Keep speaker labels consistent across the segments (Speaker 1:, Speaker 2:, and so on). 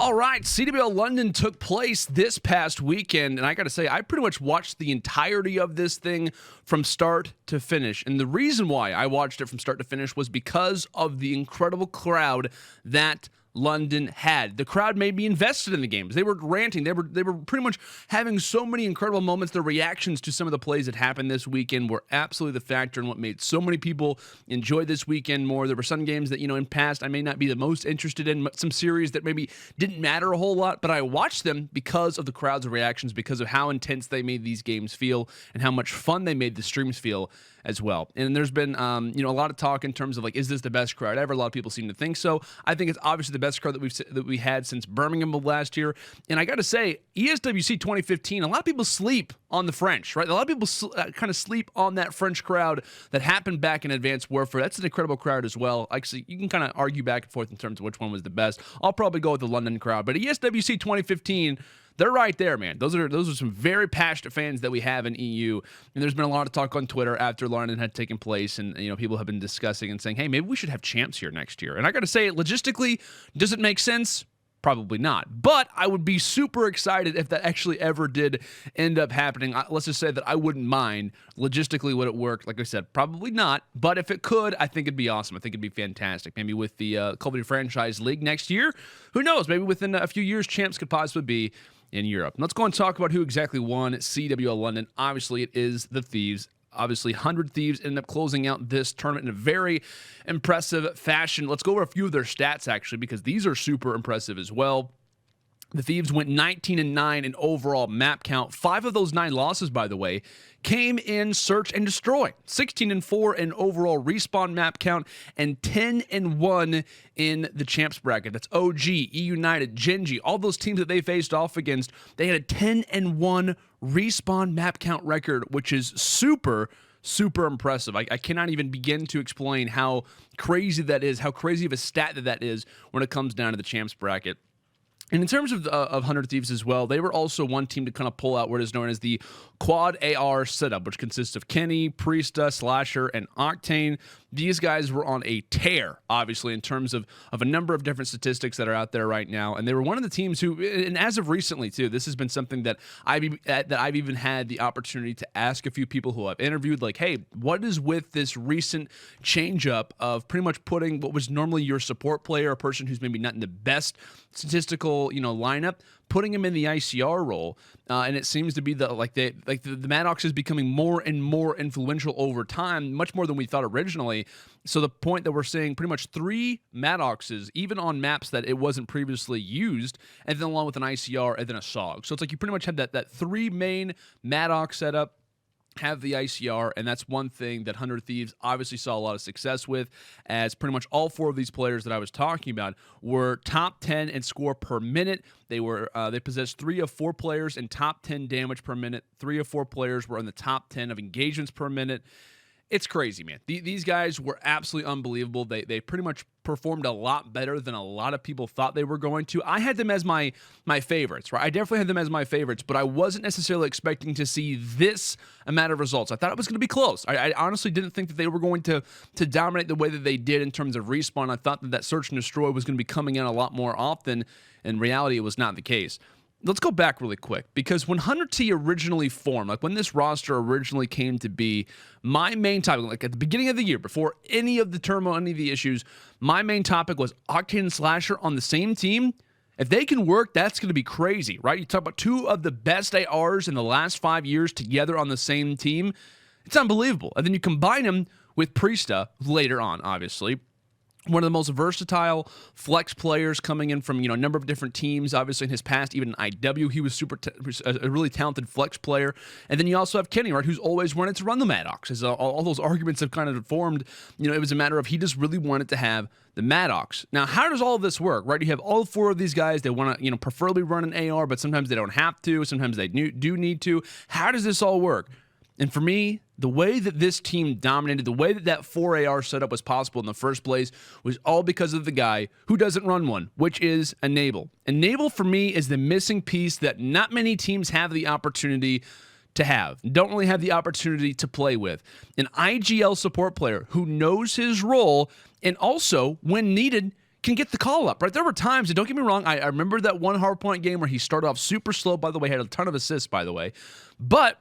Speaker 1: All right, CWL London took place this past weekend, and I got to say, I pretty much watched the entirety of this thing from start to finish. And the reason why I watched it from start to finish was because of the incredible crowd that London had. The crowd made me invested in the games. They were ranting. They were pretty much having so many incredible moments. Their reactions to some of the plays that happened this weekend were absolutely the factor in what made so many people enjoy this weekend more. There were some games that, in past I may not be the most interested in, some series that maybe didn't matter a whole lot, but I watched them because of the crowd's reactions, because of how intense they made these games feel and how much fun they made the streams feel as well. And there's been, a lot of talk in terms of is this the best crowd ever? A lot of people seem to think so. I think it's obviously the best crowd that we had since Birmingham of last year. And I got to say, ESWC 2015, a lot of people sleep on the French, right? A lot of people kind of sleep on that French crowd that happened back in Advanced Warfare. That's an incredible crowd as well. Actually, you can kind of argue back and forth in terms of which one was the best. I'll probably go with the London crowd, but ESWC 2015. They're right there, man. Those are some very passionate fans that we have in EU. And there's been a lot of talk on Twitter after London had taken place, and people have been discussing and saying, hey, maybe we should have champs here next year. And I got to say, logistically, does it make sense? Probably not. But I would be super excited if that actually ever did end up happening. Let's just say that I wouldn't mind. Logistically, would it work? Like I said, probably not. But if it could, I think it'd be awesome. I think it'd be fantastic. Maybe with the Call of Duty Franchise League next year. Who knows? Maybe within a few years, champs could possibly be in Europe. Let's go and talk about who exactly won CWL London. Obviously, it is the Thieves. Obviously, 100 Thieves ended up closing out this tournament in a very impressive fashion. Let's go over a few of their stats, actually, because these are super impressive as well. The Thieves went 19-9 in overall map count. 5 of those 9 losses, by the way, came in Search and Destroy. 16-4 in overall respawn map count, and 10-1 in the champs bracket. That's OG, E-United, Genji, all those teams that they faced off against. They had a 10-1 respawn map count record, which is super impressive. I cannot even begin to explain how crazy that is, how crazy of a stat that is when it comes down to the champs bracket. And in terms of 100 Thieves as well, they were also one team to kind of pull out what is known as the Quad AR setup, which consists of Kenny, Priesta, Slasher, and Octane. These guys were on a tear, obviously, in terms of a number of different statistics that are out there right now. And they were one of the teams who, and as of recently, too, this has been something that I've even had the opportunity to ask a few people who I've interviewed, like, hey, what is with this recent change-up of pretty much putting what was normally your support player, a person who's maybe not in the best statistical, lineup, putting him in the ICR role, and it seems to be the Maddox is becoming more and more influential over time, much more than we thought originally. So the point that we're seeing pretty much 3 Maddoxes, even on maps that it wasn't previously used, and then along with an ICR and then a SOG. So it's like you pretty much have that 3 main Maddox setup, have the ICR, and that's one thing that 100 Thieves obviously saw a lot of success with, as pretty much all 4 of these players that I was talking about were top 10 in score per minute. They possessed 3 of 4 players in top 10 damage per minute. 3 of 4 players were in the top 10 of engagements per minute. It's crazy, man. These guys were absolutely unbelievable. They pretty much performed a lot better than a lot of people thought they were going to. I had them as my favorites, right? I definitely had them as my favorites, but I wasn't necessarily expecting to see this amount of results. I thought it was going to be close. I honestly didn't think that they were going to dominate the way that they did in terms of respawn. I thought that Search and Destroy was going to be coming in a lot more often. In reality, it was not the case. Let's go back really quick, because when 100T originally formed, like when this roster originally came to be, my main topic, like at the beginning of the year, before any of the turmoil, any of the issues, my main topic was Octane and Slasher on the same team. If they can work, that's going to be crazy, right? You talk about 2 of the best ARs in the last 5 years together on the same team. It's unbelievable. And then you combine them with Priesta later on, obviously. One of the most versatile flex players coming in from, a number of different teams. Obviously, in his past, even in IW, he was a really talented flex player. And then you also have Kenny, right, who's always wanted to run the Maddox. As all those arguments have kind of formed, it was a matter of he just really wanted to have the Maddox. Now, how does all of this work, right? You have all 4 of these guys. They want to, preferably run an AR, but sometimes they don't have to. Sometimes they do need to. How does this all work? And for me, the way that this team dominated, the way that 4AR setup was possible in the first place was all because of the guy who doesn't run one, which is Enable. Enable, for me, is the missing piece that not many teams have the opportunity to have, don't really have the opportunity to play with. An IGL support player who knows his role and also, when needed, can get the call up, right? There were times, and don't get me wrong, I remember that one hardpoint game where he started off super slow, by the way, had a ton of assists, by the way. But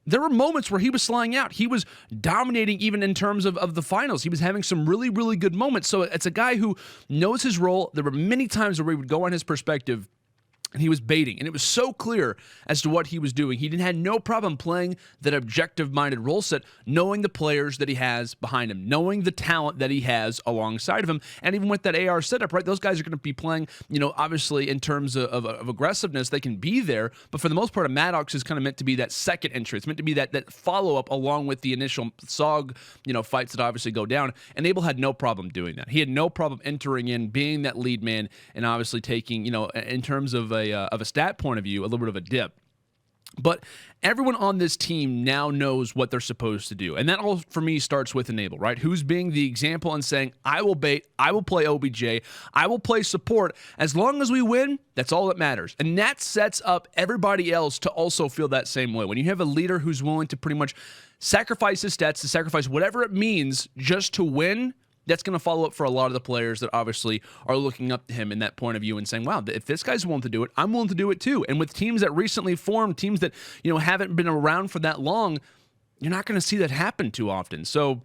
Speaker 1: there were moments where he was flying out. He was dominating even in terms of the finals. He was having some really, really good moments. So it's a guy who knows his role. There were many times where we would go on his perspective, and he was baiting, and it was so clear as to what he was doing. He had no problem playing that objective-minded role set, knowing the players that he has behind him, knowing the talent that he has alongside of him, and even with that AR setup, right, those guys are going to be playing, obviously in terms of aggressiveness, they can be there, but for the most part, a Maddox is kind of meant to be that second entry. It's meant to be that follow-up along with the initial SOG, fights that obviously go down, and Abel had no problem doing that. He had no problem entering in, being that lead man, and obviously taking, in terms of a stat point of view, a little bit of a dip. But everyone on this team now knows what they're supposed to do. And that all, for me, starts with Enable, right? Who's being the example and saying, I will bait, I will play OBJ, I will play support. As long as we win, that's all that matters. And that sets up everybody else to also feel that same way. When you have a leader who's willing to pretty much sacrifice his stats, to sacrifice whatever it means just to win, that's going to follow up for a lot of the players that obviously are looking up to him in that point of view and saying, wow, if this guy's willing to do it, I'm willing to do it too. And with teams that recently formed, teams that, haven't been around for that long, you're not going to see that happen too often. So,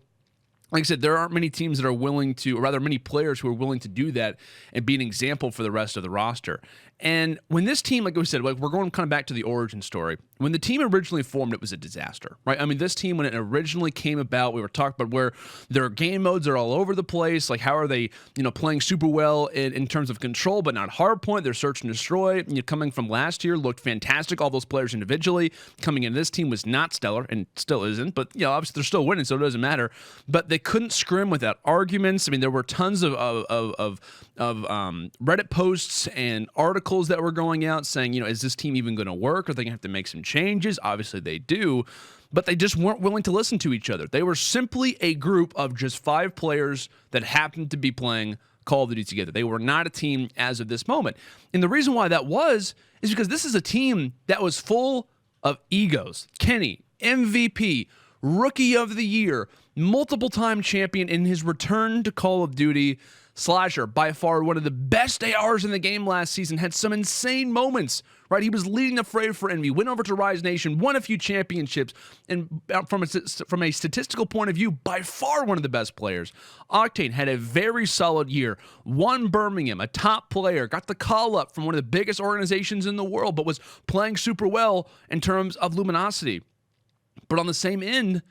Speaker 1: like I said, there aren't many teams that are willing to, or rather many players who are willing to do that and be an example for the rest of the roster. And when this team, like we said, we're going kind of back to the origin story. When the team originally formed, it was a disaster, right? I mean, this team, when it originally came about, we were talking about where their game modes are all over the place. Like, how are they, playing super well in terms of control, but not hardpoint? They're search and destroy. Coming from last year, looked fantastic. All those players individually coming in, this team was not stellar and still isn't. But obviously they're still winning, so it doesn't matter. But they couldn't scrim without arguments. I mean, there were tons of Reddit posts and articles that were going out saying, is this team even going to work? Are they going to have to make some changes? Obviously they do, but they just weren't willing to listen to each other. They were simply a group of just 5 players that happened to be playing Call of Duty together. They were not a team as of this moment. And the reason why that is because this is a team that was full of egos. Kenny, MVP, Rookie of the Year, multiple-time champion in his return to Call of Duty. Slasher, by far one of the best ARs in the game last season, had some insane moments, right? He was leading the fray for Envy, went over to Rise Nation, won a few championships, and from a statistical point of view, by far one of the best players. Octane had a very solid year, won Birmingham, a top player, got the call up from one of the biggest organizations in the world, but was playing super well in terms of luminosity. But on the same end,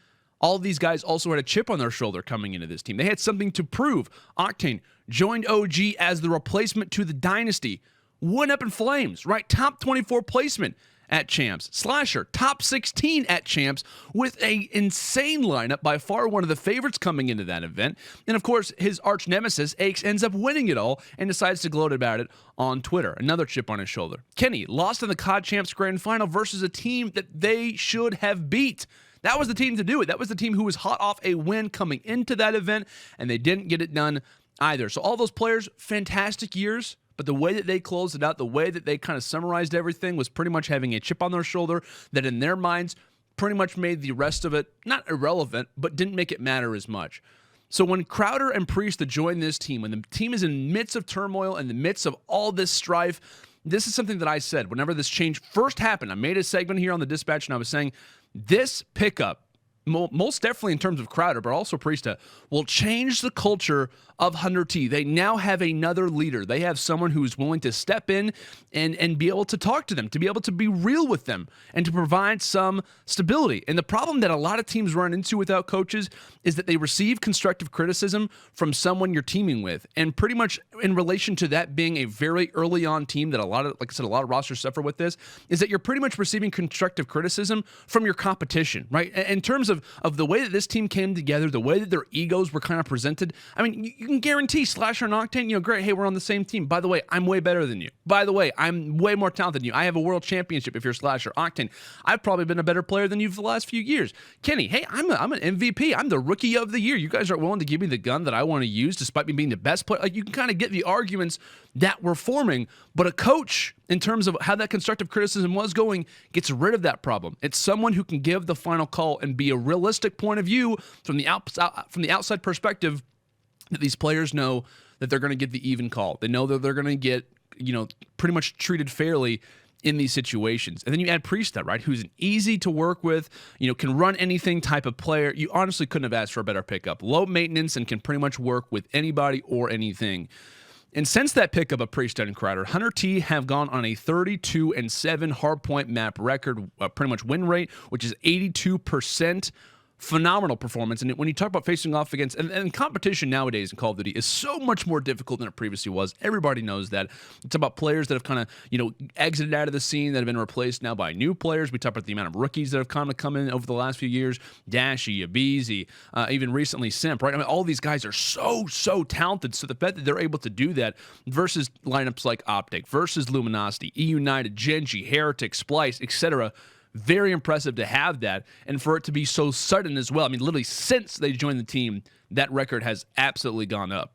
Speaker 1: all of these guys also had a chip on their shoulder coming into this team. They had something to prove. Octane joined OG as the replacement to the Dynasty. Went up in flames, right? Top 24 placement at Champs. Slasher, top 16 at Champs with an insane lineup, by far one of the favorites coming into that event. And of course, his arch nemesis, Aches, ends up winning it all and decides to gloat about it on Twitter. Another chip on his shoulder. Kenny lost in the COD Champs Grand Final versus a team that they should have beat. That was the team to do it. That was the team who was hot off a win coming into that event, and they didn't get it done either. So all those players, fantastic years, but the way that they closed it out, the way that they kind of summarized everything was pretty much having a chip on their shoulder that in their minds pretty much made the rest of it not irrelevant, but didn't make it matter as much. So when Crowder and Priest join this team, when the team is in the midst of turmoil, in the midst of all this strife, this is something that I said whenever this change first happened. I made a segment here on the Dispatch, and I was saying this pickup, most definitely in terms of Crowder, but also Priesta, will change the culture of 100T. They now have another leader. They have someone who's willing to step in and be able to talk to them, to be able to be real with them, and to provide some stability. And the problem that a lot of teams run into without coaches is that they receive constructive criticism from someone you're teaming with. And pretty much in relation to that being a very early on team that like I said, a lot of rosters suffer with this, is that you're pretty much receiving constructive criticism from your competition, right? In terms of the way that this team came together, the way that their egos were kind of presented. I mean, you can guarantee Slasher and Octane, great, hey, we're on the same team. By the way, I'm way better than you. By the way, I'm way more talented than you. I have a world championship if you're Slasher. Octane, I've probably been a better player than you for the last few years. Kenny, hey, I'm an MVP. I'm the Rookie of the Year. You guys aren't willing to give me the gun that I want to use despite me being the best player. Like, you can kind of get the arguments that we're forming, but a coach, in terms of how that constructive criticism was going, gets rid of that problem. It's someone who can give the final call and be a realistic point of view from the outside perspective, that these players know that they're going to get the even call. They know that they're going to get, pretty much treated fairly in these situations. And then you add Priesta, right, who's an easy to work with, can run anything type of player. You honestly couldn't have asked for a better pickup. Low maintenance and can pretty much work with anybody or anything. And since that pickup of Priesta and Crowder, Hunter T have gone on a 32-7 hardpoint map record, pretty much win rate, which is 82%. Phenomenal performance. And when you talk about facing off against, and competition nowadays in Call of Duty is so much more difficult than it previously was. Everybody knows that. It's about players that have kind of, exited out of the scene, that have been replaced now by new players. We talk about the amount of rookies that have kind of come in over the last few years. Dashy, Abizi, even recently Simp, right? I mean, all these guys are so talented. So the fact that they're able to do that versus lineups like Optic, versus Luminosity, E United, Genji, Heretic, Splice, etc., very impressive to have that, and for it to be so sudden as well. I mean, literally since they joined the team, that record has absolutely gone up.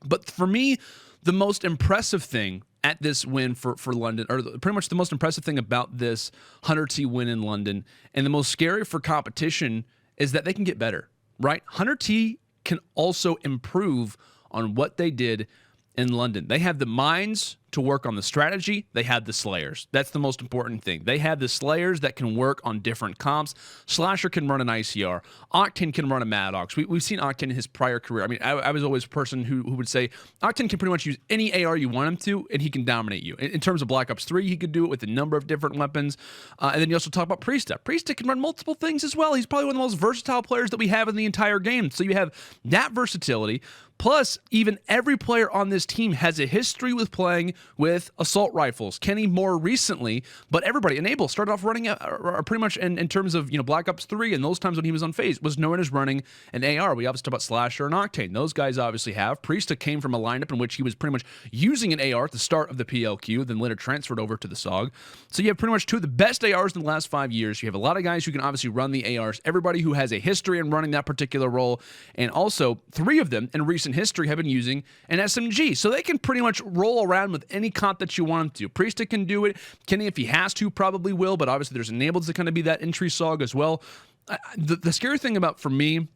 Speaker 1: But for me, the most impressive thing at this win for London, or pretty much the most impressive thing about this 100T win in London, and the most scary for competition, is that they can get better, right? 100T can also improve on what they did in London. They have the minds to work on the strategy. They have the Slayers. That's the most important thing. They have the Slayers that can work on different comps. Slasher can run an ICR. Octane can run a Maddox. We've seen Octane in his prior career. I mean, I was always a person who would say Octane can pretty much use any AR you want him to, and he can dominate you. In terms of Black Ops 3, he could do it with a number of different weapons. And then you also talk about Priesta. Priesta can run multiple things as well. He's probably one of the most versatile players that we have in the entire game. So you have that versatility. Plus, even every player on this team has a history with playing with assault rifles. Kenny more recently, but everybody. Enable started off running pretty much in terms of Black Ops 3 and those times when he was on phase was known as running an AR. We obviously talk about Slasher and Octane. Those guys obviously have. Priesta came from a lineup in which he was pretty much using an AR at the start of the PLQ, then later transferred over to the SOG. So you have pretty much two of the best ARs in the last 5 years. You have a lot of guys who can obviously run the ARs. Everybody who has a history in running that particular role, and also 3 of them in recent history have been using an SMG. So they can pretty much roll around with any comp that you want them to. Priesta can do it. Kenny, if he has to, probably will, but obviously there's enabled to kind of be that entry SOG as well. The scary thing about, for me,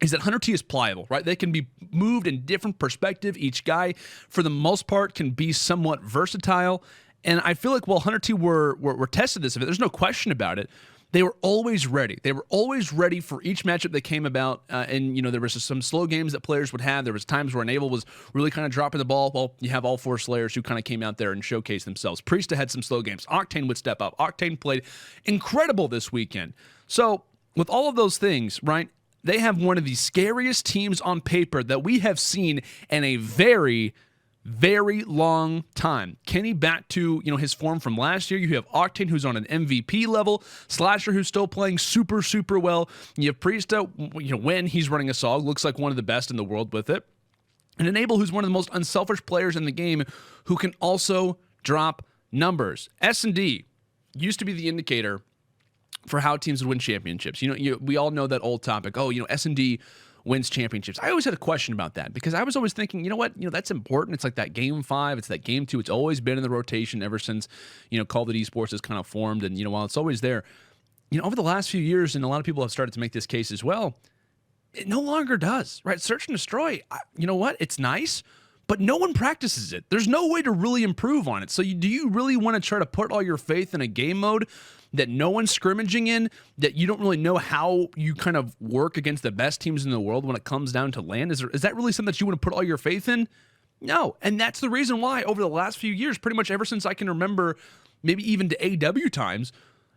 Speaker 1: is that 100T is pliable, right? They can be moved in different perspective. Each guy, for the most part, can be somewhat versatile. And I feel like while 100T were tested this event, there's no question about it, they were always ready. They were always ready for each matchup that came about. And, there was some slow games that players would have. There was times where Enable was really kind of dropping the ball. Well, you have all 4 Slayers who kind of came out there and showcased themselves. Priesta had some slow games. Octane would step up. Octane played incredible this weekend. So with all of those things, right, they have one of the scariest teams on paper that we have seen in a very long time. Kenny back to, his form from last year. You have Octane, who's on an MVP level. Slasher, who's still playing super well. You have Priesta, when he's running a SOG, looks like one of the best in the world with it. And Enable, who's one of the most unselfish players in the game, who can also drop numbers. S&D used to be the indicator for how teams would win championships. We all know that old topic. S&D wins championships. I always had a question about that because I was always thinking, that's important. It's like that game 5, it's that game 2. It's always been in the rotation ever since, Call of Duty Esports has kind of formed. And, while it's always there, over the last few years, and a lot of people have started to make this case as well, it no longer does, right? Search and destroy, it's nice, but no one practices it. There's no way to really improve on it. So do you really want to try to put all your faith in a game mode that no one's scrimmaging in, that you don't really know how you kind of work against the best teams in the world when it comes down to LAN? Is that really something that you want to put all your faith in? No. And that's the reason why over the last few years, pretty much ever since I can remember, maybe even to AW times,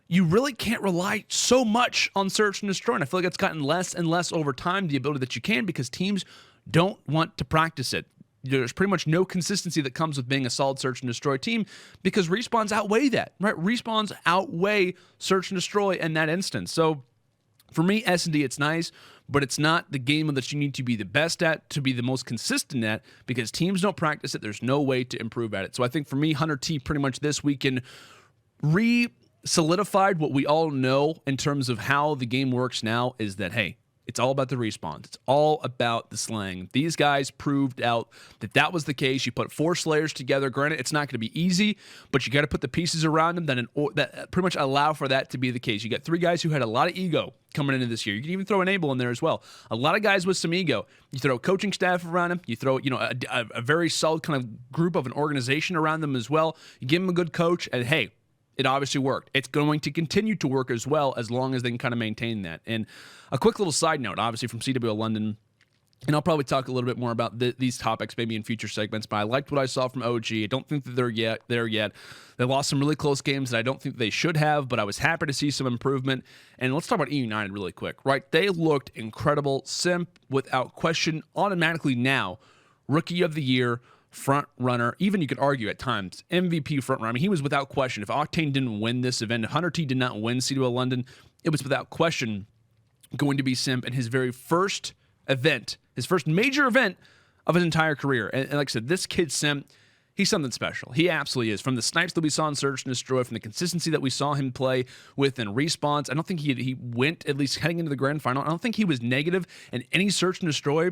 Speaker 1: you really can't rely so much on search and destroy. And I feel like it's gotten less and less over time, the ability that you can, because teams don't want to practice it. There's pretty much no consistency that comes with being a solid search and destroy team because respawns outweigh that, right? Respawns outweigh search and destroy in that instance. So for me, S&D, it's nice, but it's not the game that you need to be the best at, to be the most consistent at, because teams don't practice it. There's no way to improve at it. So I think for me, 100T pretty much this weekend solidified what we all know in terms of how the game works now, is that, hey, It's all about the respawns. It's all about the slang. These guys proved out that that was the case. You put 4 Slayers together. Granted, it's not going to be easy, but you got to put the pieces around them that pretty much allow for that to be the case. You got 3 guys who had a lot of ego coming into this year. You can even throw Enable in there as well. A lot of guys with some ego. You throw a coaching staff around him. You throw, a very solid kind of group of an organization around them as well. You give them a good coach, and hey, it obviously worked. It's going to continue to work as well as long as they can kind of maintain that. And a quick little side note, obviously from CWL London, and I'll probably talk a little bit more about these topics maybe in future segments, but I liked what I saw from OG. I don't think that they're there yet. They lost some really close games that I don't think they should have, but I was happy to see some improvement. And let's talk about E United really quick, right? They looked incredible. Simp, without question, automatically now, Rookie of the Year, front runner, even you could argue at times, MVP front runner. I mean, he was without question. If Octane didn't win this event, if Hunter T did not win CWL London, it was without question going to be Simp in his very first event, his first major event of his entire career. And like I said, this kid Simp, he's something special. He absolutely is. From the snipes that we saw in Search and Destroy, from the consistency that we saw him play with in respawns, I don't think he went, at least heading into the grand final, I don't think he was negative in any Search and Destroy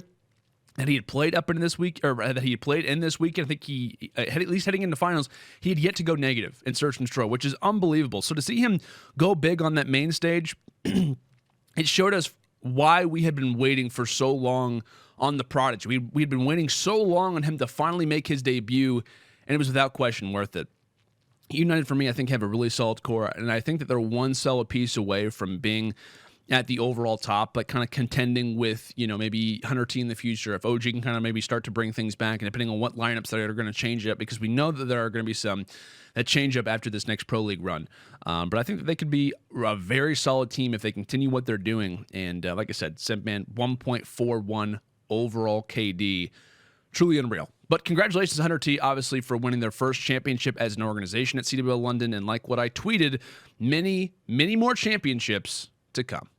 Speaker 1: that he had played up in this week, or that he had played in this weekend. I think he, at least heading into finals, he had yet to go negative in Search and Destroy, which is unbelievable. So to see him go big on that main stage, it showed us why we had been waiting for so long on the Prodigy. We had been waiting so long on him to finally make his debut, and it was without question worth it. United, for me, I think, have a really solid core, and I think that they're one solid piece away from being at the overall top, but kind of contending with, maybe Hunter T in the future, if OG can kind of maybe start to bring things back, and depending on what lineups that are going to change up, because we know that there are going to be some that change up after this next Pro League run. But I think that they could be a very solid team if they continue what they're doing. And like I said, Simpman, 1.41 overall KD, truly unreal. But congratulations to Hunter T, obviously, for winning their first championship as an organization at CWL London. And like what I tweeted, many, many more championships to come.